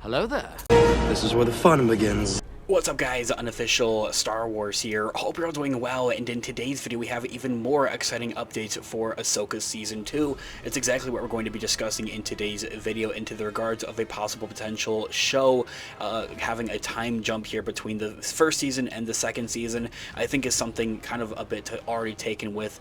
Hello there. This is where the fun begins. What's up guys, Unofficial Star Wars here. Hope you're all doing well, and in today's video we have even more exciting updates for Ahsoka Season 2. It's exactly what we're going to be discussing in today's video into the regards of a possible potential show having a time jump here between the first season and the second season. I think is something kind of a bit already taken with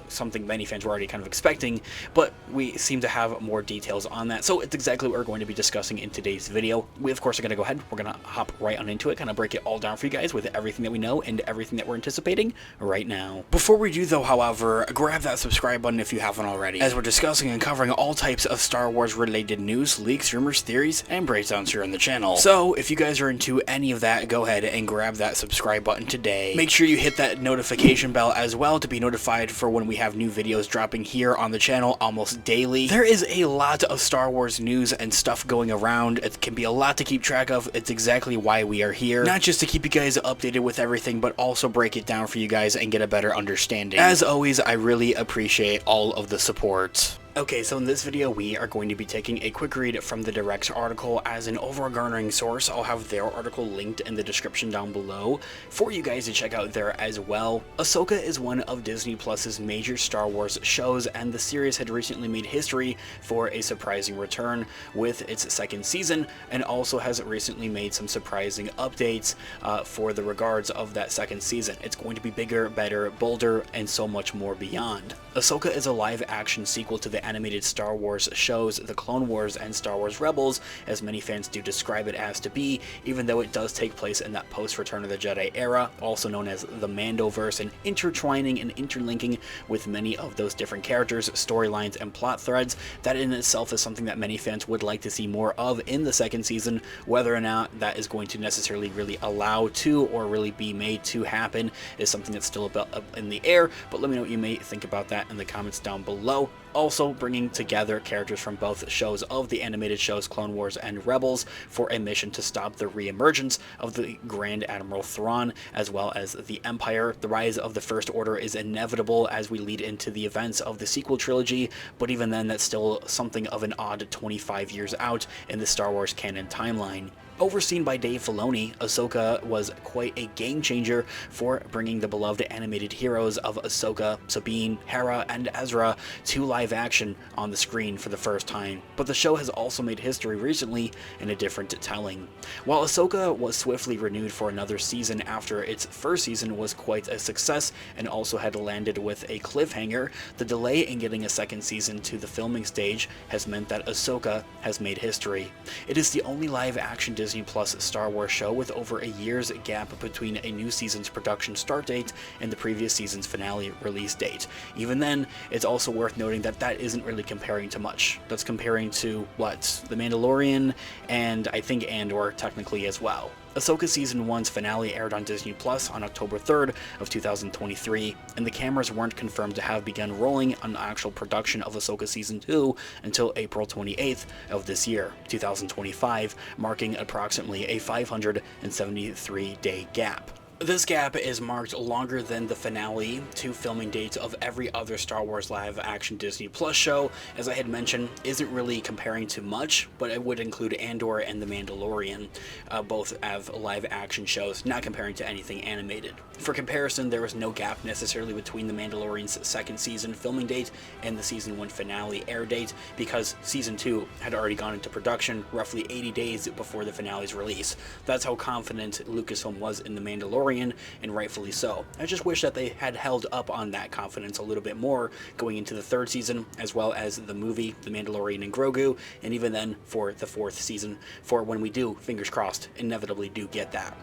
something many fans were already kind of expecting, but we seem to have more details on that. So it's exactly what we're going to be discussing in today's video. We of course are going to go ahead, we're going to hop right on into it, kind of break it all down for you guys with everything that we know and everything that we're anticipating right now. Before we do though, however, grab that subscribe button if you haven't already, as we're discussing and covering all types of Star Wars related news, leaks, rumors, theories, and breakdowns here on the channel. So if you guys are into any of that, go ahead and grab that subscribe button today. Make sure you hit that notification bell as well to be notified for when we have new videos dropping here on the channel almost daily. There is a lot of Star Wars news and stuff going around. It can be a lot to keep track of. It's exactly why we are here. Not just to keep you guys updated with everything, but also break it down for you guys and get a better understanding. As always, I really appreciate all of the support. Okay, so in this video, we are going to be taking a quick read from the Direct's article. As an overgarnering source, I'll have their article linked in the description down below for you guys to check out there as well. Ahsoka is one of Disney Plus's major Star Wars shows, and the series had recently made history for a surprising return with its second season, and also has recently made some surprising updates for the regards of that second season. It's going to be bigger, better, bolder, and so much more beyond. Ahsoka is a live-action sequel to the animated Star Wars shows The Clone Wars and Star Wars Rebels, as many fans do describe it as to be, even though it does take place in that post-Return of the Jedi era, also known as the Mandoverse, and intertwining and interlinking with many of those different characters, storylines, and plot threads. That in itself is something that many fans would like to see more of in the second season. Whether or not that is going to necessarily really allow to or really be made to happen is something that's still a bit up in the air, but let me know what you may think about that in the comments down below. Also bringing together characters from both shows of the animated shows Clone Wars and Rebels for a mission to stop the re-emergence of the Grand Admiral Thrawn, as well as the Empire. The rise of the First Order is inevitable as we lead into the events of the sequel trilogy, but even then that's still something of an odd 25 years out in the Star Wars canon timeline. Overseen by Dave Filoni, Ahsoka was quite a game changer for bringing the beloved animated heroes of Ahsoka, Sabine, Hera, and Ezra to live action on the screen for the first time. But the show has also made history recently in a different telling. While Ahsoka was swiftly renewed for another season after its first season was quite a success and also had landed with a cliffhanger, the delay in getting a second season to the filming stage has meant that Ahsoka has made history. It is the only live action Disney Plus Star Wars show with over a year's gap between a new season's production start date and the previous season's finale release date. Even then, it's also worth noting that that isn't really comparing to much. That's comparing to, what, The Mandalorian, and I think Andor technically as well. Ahsoka Season 1's finale aired on Disney Plus on October 3rd of 2023, and the cameras weren't confirmed to have begun rolling on the actual production of Ahsoka Season 2 until April 28th of this year, 2025, marking approximately a 573-day gap. This gap is marked longer than the finale to filming dates of every other Star Wars live-action Disney Plus show. As I had mentioned, isn't really comparing to much, but it would include Andor and The Mandalorian, both have live-action shows, not comparing to anything animated. For comparison, there was no gap necessarily between The Mandalorian's second season filming date and the Season 1 finale air date, because Season 2 had already gone into production roughly 80 days before the finale's release. That's how confident Lucasfilm was in The Mandalorian, and rightfully so. I just wish that they had held up on that confidence a little bit more going into the third season, as well as the movie The Mandalorian and Grogu, and even then for the fourth season, for when we do, fingers crossed, inevitably do get that.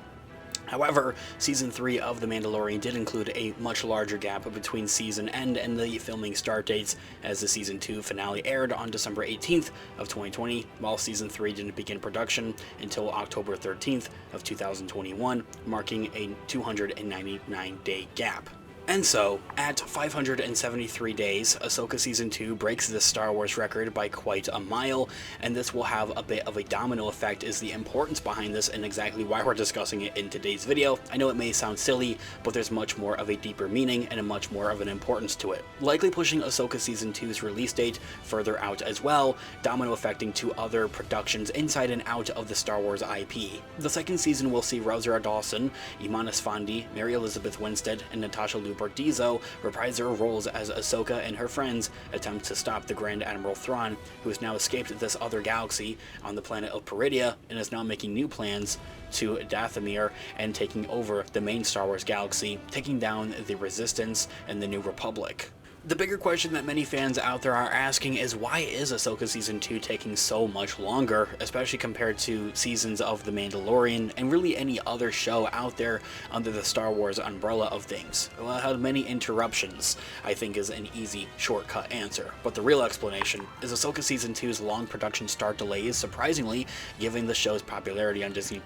However, Season 3 of The Mandalorian did include a much larger gap between season end and the filming start dates, as the Season 2 finale aired on December 18th of 2020, while Season 3 didn't begin production until October 13th of 2021, marking a 299-day gap. And so, at 573 days, Ahsoka Season 2 breaks the Star Wars record by quite a mile, and this will have a bit of a domino effect is the importance behind this and exactly why we're discussing it in today's video. I know it may sound silly, but there's much more of a deeper meaning and a much more of an importance to it. Likely pushing Ahsoka Season 2's release date further out as well, domino affecting to other productions inside and out of the Star Wars IP. The second season will see Rosario Dawson, Iman Esfandi, Mary Elizabeth Winstead, and Natasha Liu reprise their roles as Ahsoka and her friends attempt to stop the Grand Admiral Thrawn, who has now escaped this other galaxy on the planet of Peridia and is now making new plans to Dathomir and taking over the main Star Wars galaxy, taking down the Resistance and the New Republic. The bigger question that many fans out there are asking is why is Ahsoka Season 2 taking so much longer, especially compared to seasons of The Mandalorian and really any other show out there under the Star Wars umbrella of things? Well, it had many interruptions, I think is an easy shortcut answer. But the real explanation is Ahsoka Season 2's long production start delays, surprisingly, given the show's popularity on Disney+,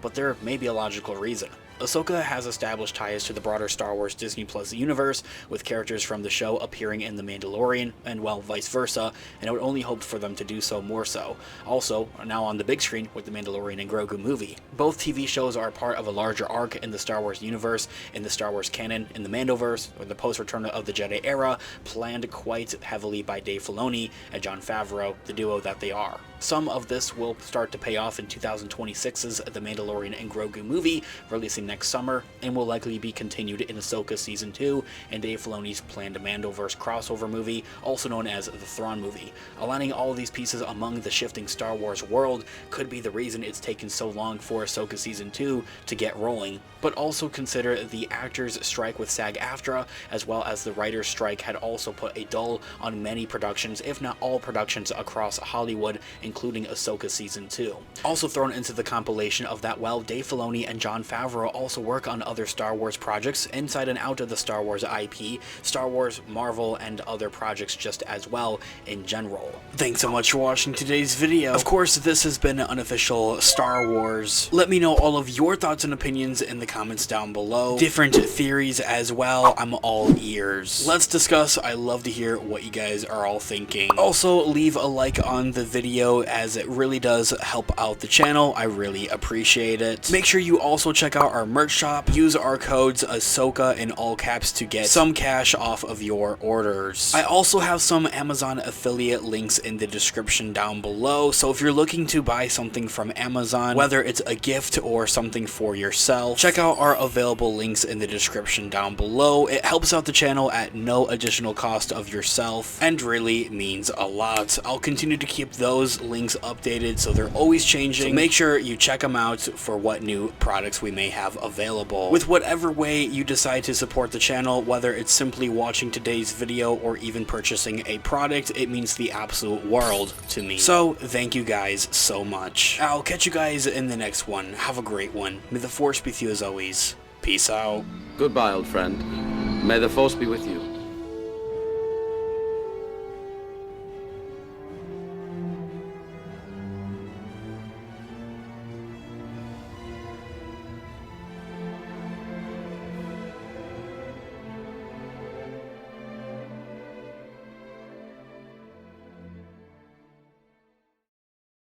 but there may be a logical reason. Ahsoka has established ties to the broader Star Wars Disney Plus universe, with characters from the show appearing in The Mandalorian, and well, vice versa, and I would only hope for them to do so more so. Also, now on the big screen with The Mandalorian and Grogu movie. Both TV shows are part of a larger arc in the Star Wars universe, in the Star Wars canon, in the Mandoverse, or the post-Return of the Jedi era, planned quite heavily by Dave Filoni and Jon Favreau, the duo that they are. Some of this will start to pay off in 2026's The Mandalorian and Grogu movie, releasing next summer, and will likely be continued in Ahsoka Season 2 and Dave Filoni's planned Mandoverse crossover movie, also known as the Thrawn movie. Aligning all of these pieces among the shifting Star Wars world could be the reason it's taken so long for Ahsoka Season 2 to get rolling, but also consider the actors' strike with SAG-AFTRA, as well as the writers' strike had also put a dull on many productions, if not all productions across Hollywood, including Ahsoka Season 2. Also thrown into the compilation of that, well, Dave Filoni and Jon Favreau also work on other Star Wars projects inside and out of the Star Wars IP, Star Wars, Marvel, and other projects just as well in general. Thanks so much for watching today's video. Of course, this has been an unofficial Star Wars. Let me know all of your thoughts and opinions in the comments down below. Different theories as well. I'm all ears. Let's discuss. I love to hear what you guys are all thinking. Also, leave a like on the video as it really does help out the channel. I really appreciate it. Make sure you also check out our merch shop. Use our codes AHSOKA in all caps to get some cash off of your orders. I also have some Amazon affiliate links in the description down below, so if you're looking to buy something from Amazon, whether it's a gift or something for yourself, check out our available links in the description down below. It helps out the channel at no additional cost of yourself and really means a lot. I'll continue to keep those links updated so they're always changing, so make sure you check them out for what new products we may have available. With whatever way you decide to support the channel, whether it's simply watching today's video or even purchasing a product, it means the absolute world to me. So thank you guys so much. I'll catch you guys in the next one. Have a great one. May the Force be with you as always. Peace out. Goodbye, old friend. May the Force be with you.